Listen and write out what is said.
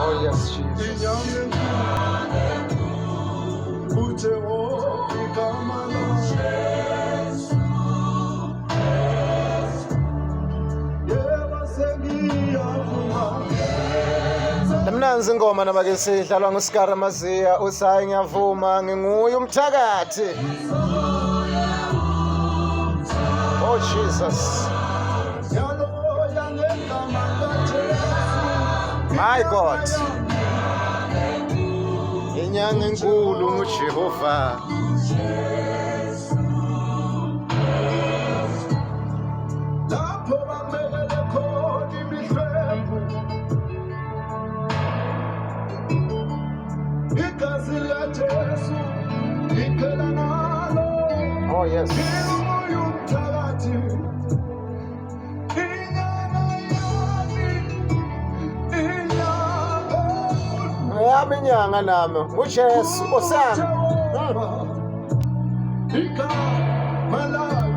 Oh yes, Jesus. Mnanzi ingoma nabake sidlalwa nguSikara Maziya usayi ngiyavuma nginguye umthakathi. Oh Jesus. My God. Inyanga enkulu nguJehova. Oh yes. Yami inyanga nami nguJesu osami.